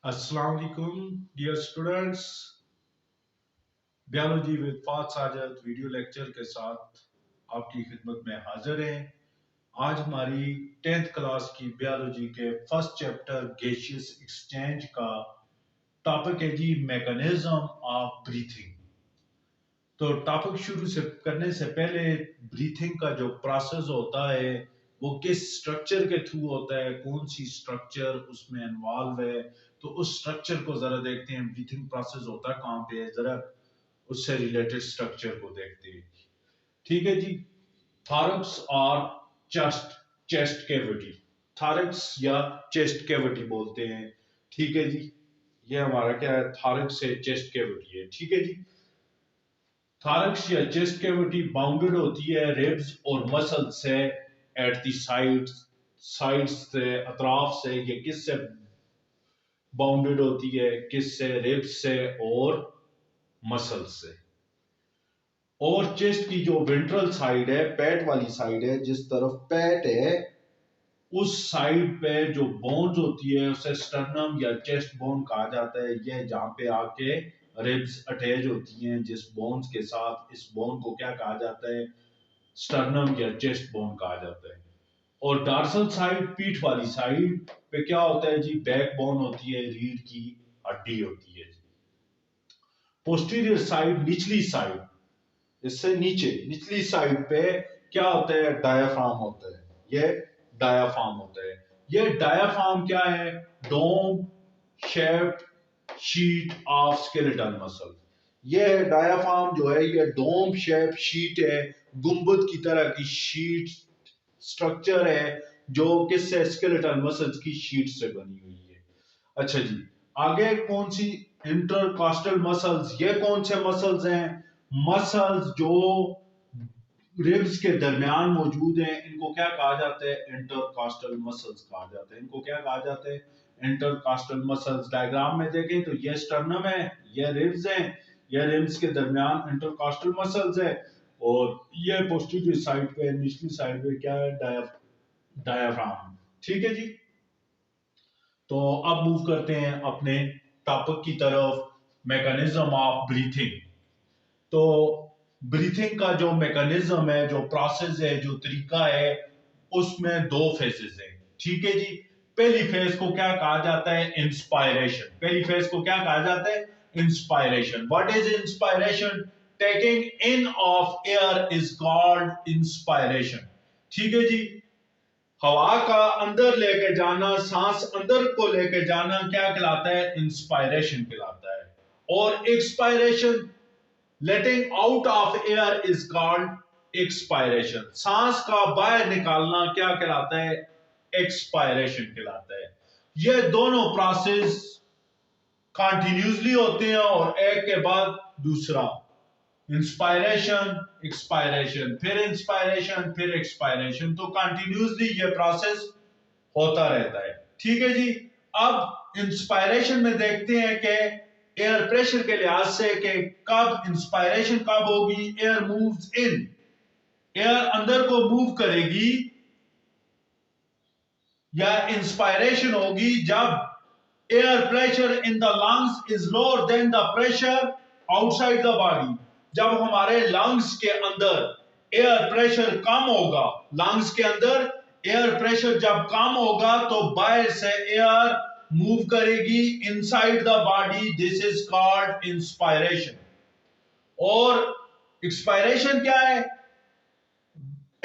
अस्सलाम वालेकुम dear students. Biology with फात साजद वीडियो लेक्चर के साथ आपकी खिदमत में हाजिर हैं। आज हमारी 10th क्लास की बायोलॉजी के फर्स्ट चैप्टर गैसियस एक्सचेंज का टॉपिक है जी मैकेनिज्म ऑफ ब्रीथिंग। तो टॉपिक शुरू से करने से पहले ब्रीथिंग का जो प्रोसेस होता है वो किस स्ट्रक्चर के थ्रू होता है, कौन सी स्ट्रक्चर उसमें इन्वॉल्व है, तो उस स्ट्रक्चर को जरा देखते हैं। ब्रीथिंग प्रोसेस होता है कहाँ पे है, जरा उससे रिलेटेड स्ट्रक्चर को देखते हैं। ठीक है जी। थॉरक्स और चेस्ट, चेस्ट कैविटी, थॉरक्स या चेस्ट कैविटी बोलते हैं। ठीक है जी। ये हमारा क्या है, थॉरक्स से चेस्ट कैविटी है। ठीक है जी। थारक्स या चेस्ट कैविटी बाउंडेड होती है रिब्स और मसल से एट दी साइड्स से, अतराफ से। ये किस से बाउंडेड होती है, किस से, रिब्स से और मसल से। और चेस्ट की जो वेंट्रल साइड है, पेट वाली साइड है, जिस तरफ पेट है उस साइड पे जो बोन्स होती है उसे स्टर्नम या चेस्ट बोन कहा जाता है। यह जहां पे आके रिब्स अटैच होती हैं जिस बोन्स के साथ, इस बोन को क्या कहा जाता है, स्टर्नम या चेस्ट बोन कहा जाता है। और डार्सल साइड, पीठ वाली साइड पे क्या होता है जी, बैक बोन होती है, रीढ़ की हड्डी होती है। पोस्टीरियर साइड, निचली साइड, इससे नीचे निचली साइड पे क्या होता है, डायाफ्राम होता है। ये डायाफ्राम होता है। ये डायाफ्राम क्या है, dome shaped sheet of skeletal muscle. ये डायाफ्राम जो है ये डोम शेप शीट है, गुंबद की तरह की शीट स्ट्रक्चर है जो किससे, स्केलेटल मसल्स की शीट से बनी हुई है। अच्छा जी, आगे कौन सी, इंटरकॉस्टल मसल्स। ये कौन से मसल्स हैं, मसल्स जो रिब्स के दरमियान मौजूद हैं, इनको क्या कहा जाता है, इंटरकॉस्टल मसल्स कहा जाता है। इनको क्या कहा जाता है, इंटरकॉस्टल मसल्स। डायग्राम में देखें तो ये स्टर्नम है, ये रिब्स हैं, ये रिब्स के दरमियान इंटरकॉस्टल मसल्स है, और ये पोस्टीरियर साइड पे, निचली साइड पे क्या है, डायाफ्राम। ठीक है जी। तो अब मूव करते हैं अपने टॉपिक की तरफ, मैकेनिज्म ऑफ ब्रीथिंग। तो ब्रीथिंग का जो मैकेनिज्म है, जो प्रोसेस है, जो तरीका है, उसमें दो फेजेस हैं। ठीक है जी। पहली फेज को क्या कहा जाता है, इंस्पायरेशन। पहली फेज को क्या कहा जाता है, inspiration. What is inspiration, taking in of air is called inspiration. ठीक है जी। हवा का अंदर लेके जाना, सांस अंदर को लेके जाना क्या कहलाता है, इंस्पायरेशन कहलाता है। और expiration, letting out of air is called expiration. सांस का बाहर निकालना क्या कहलाता है, एक्सपायरेशन कहलाता है। ये दोनों प्रोसेस कंटिन्यूसली होते हैं और एक के बाद दूसरा, इंस्पायरेशन, एक्सपायरेशन, फिर इंस्पायरेशन, फिर एक्सपायरेशन। तो कंटिन्यूसली ये प्रोसेस होता रहता है। ठीक है जी। अब इंस्पायरेशन में देखते हैं कि एयर प्रेशर के लिहाज से कि कब इंस्पायरेशन कब होगी, एयर मूव्स इन, एयर अंदर को मूव करेगी, या इंस्पायरेशन होगी जब air pressure in the lungs is lower than the pressure outside the body. जब हमारे लंग्स के अंदर एयर प्रेशर कम होगा, लंग्स के अंदर एयर प्रेशर जब कम होगा तो बाहर से एयर मूव करेगी inside the body, this is called inspiration. और एक्सपायरेशन क्या है,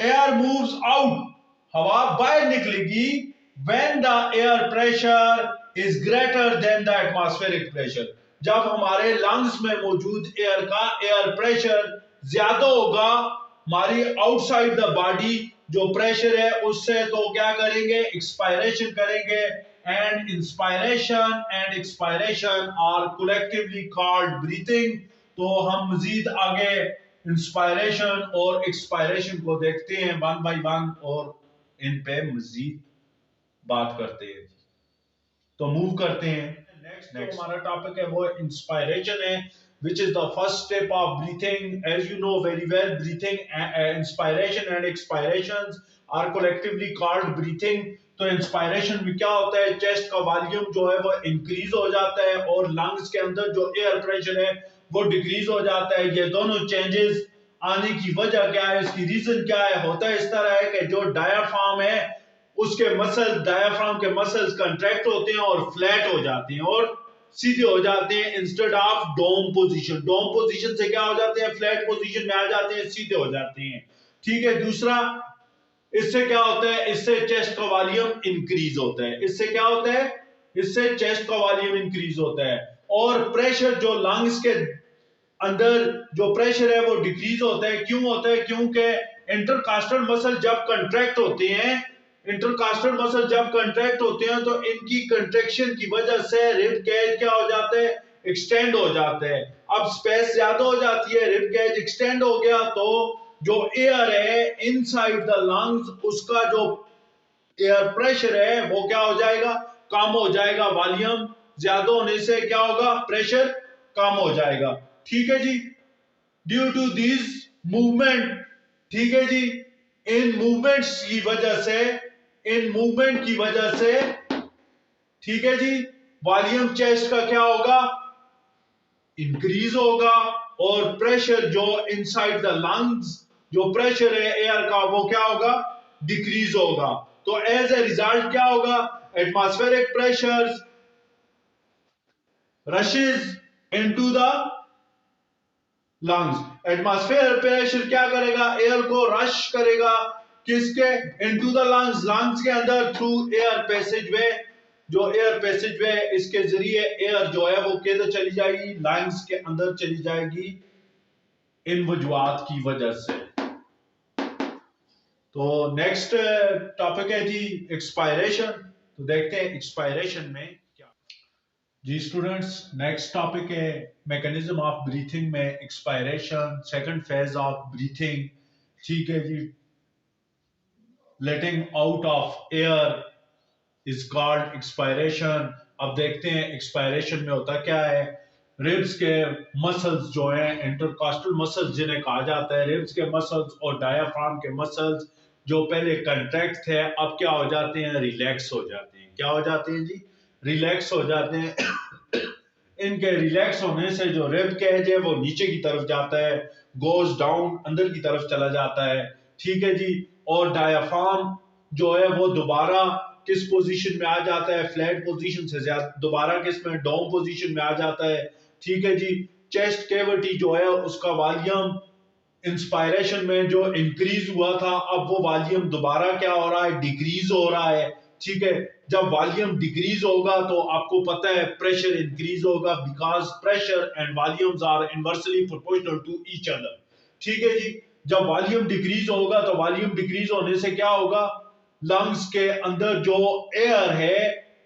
एयर मूव्स आउट, हवा बाहर निकलेगी when the air pressure is greater than the atmospheric pressure. जब हमारे लंग्स में मौजूद एयर का एयर प्रेशर ज्यादा होगा हमारी आउटसाइड द बॉडी जो प्रेशर है उससे, तो क्या करेंगे, एक्सपायरेशन करेंगे। And inspiration and expiration are collectively called breathing. तो हम मजीद आगे इंस्पायरेशन और एक्सपायरेशन को देखते हैं वन बाय वन और इन पे मजीद बात करते हैं। तो मूव करते हैं नेक्स्ट। जो हमारा टॉपिक है वो इंस्पायरेशन है, which is the first step of breathing. As you know very well, breathing, inspiration and expirations are collectively called breathing. तो इंस्पायरेशन में क्या होता है, चेस्ट का वॉल्यूम जो है वो इंक्रीज हो जाता है और लंग्स के अंदर जो एयर प्रेशर है वो डिक्रीज हो जाता है। ये दोनों चेंजेस आने की वजह क्या है, इसकी रीजन क्या है, होता है इस तरह है कि जो डायाफ्राम है उसके मसल, डायाफ्राम के मसल्स कंट्रैक्ट होते हैं और फ्लैट हो जाते हैं और सीधे हो जाते हैं instead of dome position. Dome position से क्या हो जाते हैं, फ्लैट पोजीशन में आ जाते हैं, सीधे हो जाते हैं। ठीक है। दूसरा, इससे क्या होता है, इससे चेस्ट का वॉल्यूम इंक्रीज होता है। इससे क्या होता है, इससे चेस्ट का वॉल्यूम इंक्रीज होता है और प्रेशर जो लंग्स के अंदर जो प्रेशर है वो डिक्रीज होता है। क्यों होता है, क्योंकि इंटरकास्टल मसल जब कंट्रैक्ट होते हैं, इंटरकास्टल मसल जब कंट्रैक्ट होते हैं तो इनकी कंट्रैक्शन की वजह से रिब केज क्या हो जाता है, एक्सटेंड हो जाता है। अब स्पेस ज्यादा हो जाती है, रिब केज एक्सटेंड हो गया तो जो एयर है इनसाइड द लंग्स उसका जो एयर प्रेशर है वो क्या हो जाएगा, कम हो जाएगा। वॉल्यूम ज्यादा होने से क्या होगा, प्रेशर कम हो जाएगा। ठीक है जी। ड्यू टू दिस मूवमेंट, ठीक है जी, इन मूवमेंट्स की वजह से, इन मूवमेंट की वजह से, ठीक है जी, वॉल्यूम चेस्ट का क्या होगा, इंक्रीज होगा और प्रेशर जो इनसाइड द लंग्स जो प्रेशर है एयर का वो क्या होगा, डिक्रीज होगा। तो एज ए रिजल्ट क्या होगा, atmospheric pressure rashes into the lungs. Atmosphere pressure क्या करेगा, एयर को रश करेगा किसके, इनटू द लंग्स, लंग्स के अंदर थ्रू एयर पैसेज वे, जो एयर पैसेज वे इसके जरिए एयर जो है वो किधर चली जाएगी, लंग्स के अंदर चली जाएगी इन वजूहात की वजह से। तो नेक्स्ट टॉपिक है जी एक्सपायरेशन। तो देखते हैं एक्सपायरेशन में क्या जी स्टूडेंट्स। नेक्स्ट टॉपिक है मैकेनिज्म ऑफ ब्रीथिंग में expiration, second phase of breathing. ठीक है जी। Letting out of air is called expiration. अब देखते हैं एक्सपायरेशन में होता क्या है। रिब्स के मसल्स जो हैं, इंटरकॉस्टल मसल्स जिन्हें कहा जाता है, रिब्स के मसल्स और डायाफ्राम के मसल्स जो पहले कंट्रैक्ट थे अब क्या हो जाते हैं, रिलैक्स हो जाते हैं। क्या हो जाते हैं जी, रिलैक्स हो जाते हैं। इनके रिलैक्स होने से जो रिब केज है वो नीचे की तरफ जाता है, गोज डाउन, अंदर की तरफ चला जाता है। ठीक है जी। और डायाफ्राम जो है वो दोबारा किस पोजीशन में आ जाता है, फ्लैट पोजीशन से ज्यादा दोबारा किस में, डाउन पोजीशन में आ जाता है। ठीक है जी। चेस्ट कैविटी जो है उसका वॉल्यूम इंस्पायरेशन में जो इंक्रीज हुआ था अब वो वॉल्यूम दोबारा क्या हो रहा है, डिक्रीज हो रहा है। ठीक है। जब वॉल्यूम डिक्रीज होगा तो आपको पता है प्रेशर इंक्रीज होगा, because pressure and volumes are inversely proportional to each other. ठीक है जी। जब वॉल्यूम डिक्रीज होगा तो वॉल्यूम डिक्रीज होने से क्या होगा, लंग्स के अंदर जो एयर है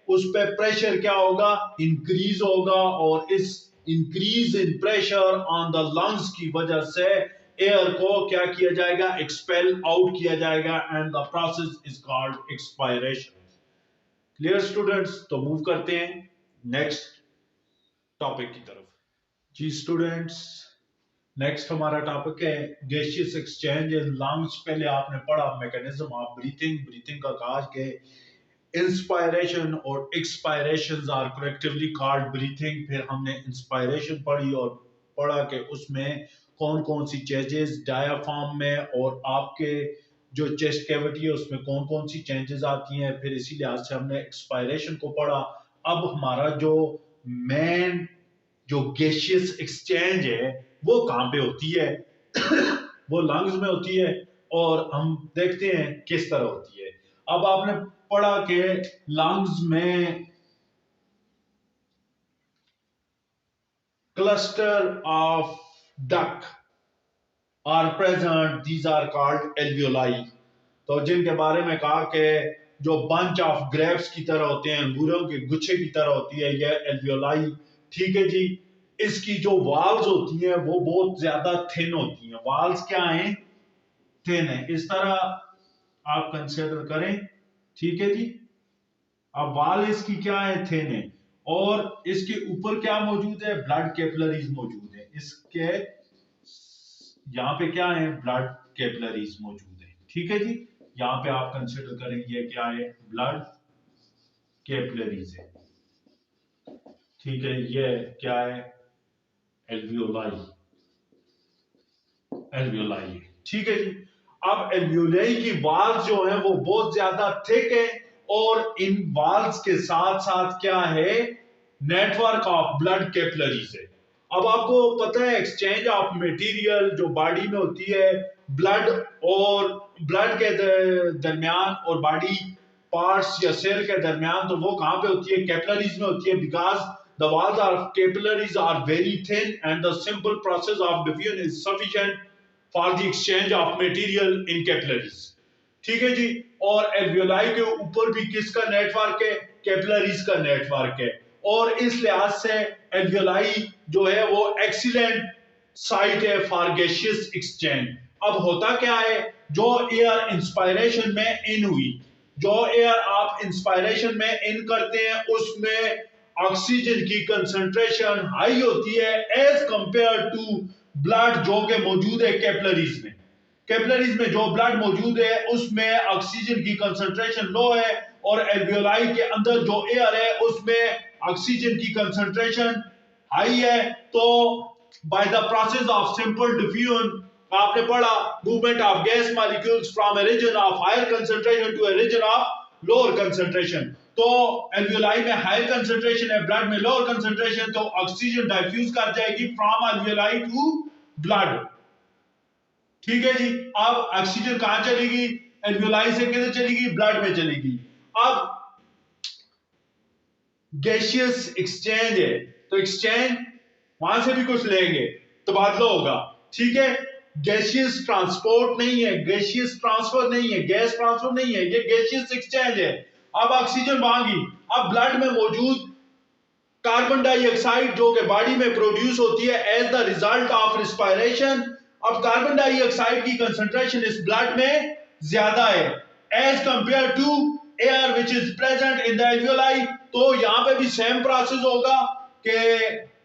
उस पे प्रेशर क्या होगा, इंक्रीज होगा और इस increase in pressure on the lungs की वजह से एयर को क्या किया जाएगा, एक्सपेल आउट किया जाएगा and the process is called expiration. Clear students. तो मूव करते हैं नेक्स्ट टॉपिक की तरफ। जी स्टूडेंट्स, नेक्स्ट हमारा टॉपिक है गैसियस एक्सचेंज इन लंग्स। पहले आपने पढ़ा मैकेनिज्म ऑफ ब्रीथिंग, ब्रीथिंग का कहा कि इंस्पायरेशन और expiration are collectively called breathing. फिर हमने इंस्पायरेशन पढ़ी और पढ़ा कि उसमें कौन कौन सी चेंजेस डायाफ्राम में और आपके जो चेस्ट कैविटी है उसमें कौन कौन सी चेंजेस आती हैं। फिर इसी लिहाज से हमने एक्सपायरेशन को पढ़ा। अब हमारा जो मेन जो गैसियस एक्सचेंज है वो कहाँ पे होती है वो लंग्स में होती है और हम देखते हैं किस तरह होती है। अब आपने पढ़ा कि लंग्स में cluster of duct are present, these are called alveoli. तो जिनके बारे में कहा कि जो बंच ऑफ ग्रेप्स की तरह होते हैं, अंगूरों के गुच्छे की तरह होती है यह एल्वियोलाई। ठीक है जी। इसकी जो वाल्स होती हैं वो बहुत ज्यादा थिन होती हैं। वाल्स क्या हैं, थिन है। इस तरह आप कंसिडर करें। ठीक है जी। अब वाल इसकी क्या है, थिन है और इसके ऊपर क्या मौजूद है, ब्लड कैपिलरीज मौजूद है। इसके यहाँ पे क्या है, ब्लड कैपिलरीज मौजूद है। ठीक है जी। यहाँ पे आप कंसिडर करेंगे क्या है, ब्लड कैपिलरीज है, ठीक है। ये क्या है, एल्वियोलाई, एल्वियोलाई, ठीक है जी। अब एल्वियोलाई की वाल्स जो है वो बहुत ज्यादा थिक है, और इन वाल्स के साथ साथ क्या है, नेटवर्क ऑफ ब्लड कैपिलरीज है। अब आपको पता है एक्सचेंज ऑफ मटेरियल जो बॉडी में होती है, ब्लड और ब्लड के दरमियान और बॉडी पार्ट्स या सेल के दरमियान, तो वो कहां पे होती है, कैपिलरीज में होती है, because the walls of capillaries are very thin and the simple process of diffusion is sufficient for the exchange of material in capillaries, ठीक है जी। और एल्वियोलाई के ऊपर भी किसका नेटवर्क है, कैपिलरीज का नेटवर्क है, और इस लिहाज से एल्वियोलाई जो है वो एक्सीलेंट साइट है फॉर गैसियस एक्सचेंज। अब होता क्या है, जो एयर इंस्पायरेशन में इन हुई, जो एयर आप इंस्पायरेशन में इन करते हैं उसमें ऑक्सीजन की कंसंट्रेशन हाई होती है एज कंपेयर टू ब्लड जो के मौजूद है कैपिलरीज में। कैपिलरीज में जो ब्लड मौजूद है उसमें ऑक्सीजन की कंसंट्रेशन लो है, और एल्वियोलाई के अंदर जो एयर है उसमें ऑक्सीजन की कंसंट्रेशन हाई है। तो by the process of simple diffusion, आपने पढ़ा, movement of gas molecules from a region of higher concentration to a region of lower concentration. तो एल्वियोलाई में हायर कंसंट्रेशन है, ब्लड में लोअर कंसंट्रेशन, तो ऑक्सीजन डाइफ्यूज कर जाएगी फ्रॉम एल्वियोलाई टू ब्लड, ठीक है जी। अब ऑक्सीजन कहां चलेगी, एल्वियोलाई से किधर चलेगी, ब्लड में चलेगी। अब गैसियस एक्सचेंज है, तो एक्सचेंज वहां से भी कुछ लेंगे, तबादला होगा, ठीक है। गैसियस ट्रांसपोर्ट नहीं है, गैसियस ट्रांसफर नहीं है, गैस ट्रांसफर नहीं है, ये गैसियस एक्सचेंज है। अब ऑक्सीजन मांगी, अब ब्लड में मौजूद कार्बन डाइऑक्साइड जो कि बॉडी में प्रोड्यूस होती है as the result of respiration, अब कार्बन डाइऑक्साइड की कंसंट्रेशन इस ब्लड में ज्यादा है as compared to air which is present in the alveoli. तो यहां पे भी सेम प्रोसेस होगा कि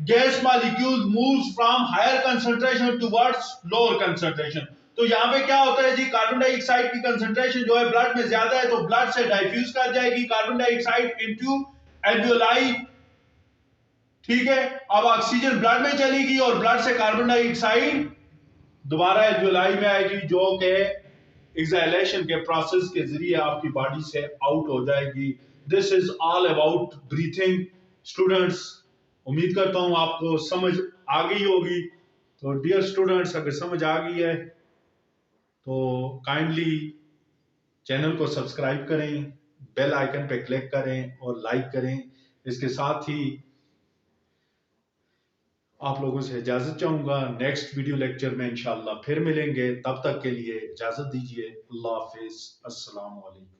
gas molecule moves from higher concentration towards lower concentration. तो यहां पे क्या होता है जी, कार्बन डाइऑक्साइड की कंसंट्रेशन जो है ब्लड में ज्यादा है, तो ब्लड से डाइफ्यूज कर जाएगी कार्बन डाइऑक्साइड इनटू एल्वियोलाई, ठीक है। अब ऑक्सीजन ब्लड में चलेगी और ब्लड से कार्बन डाइऑक्साइड दोबारा एल्वियोलाई में आएगी, जो कि एक्सहेलेशन के प्रोसेस के जरिए आपकी बॉडी से आउट हो जाएगी। This is all about breathing. Students, उम्मीद करता हूं आपको समझ आ गई होगी। तो डियर स्टूडेंट्स, अगर समझ आ गई है तो काइंडली चैनल को सब्सक्राइब करें, बेल आइकन पे क्लिक करें और लाइक करें। इसके साथ ही आप लोगों से इजाजत चाहूंगा, नेक्स्ट वीडियो लेक्चर में इंशाल्लाह फिर मिलेंगे, तब तक के लिए इजाजत दीजिए। अल्लाह हाफिज, अस्सलाम वालेकुम।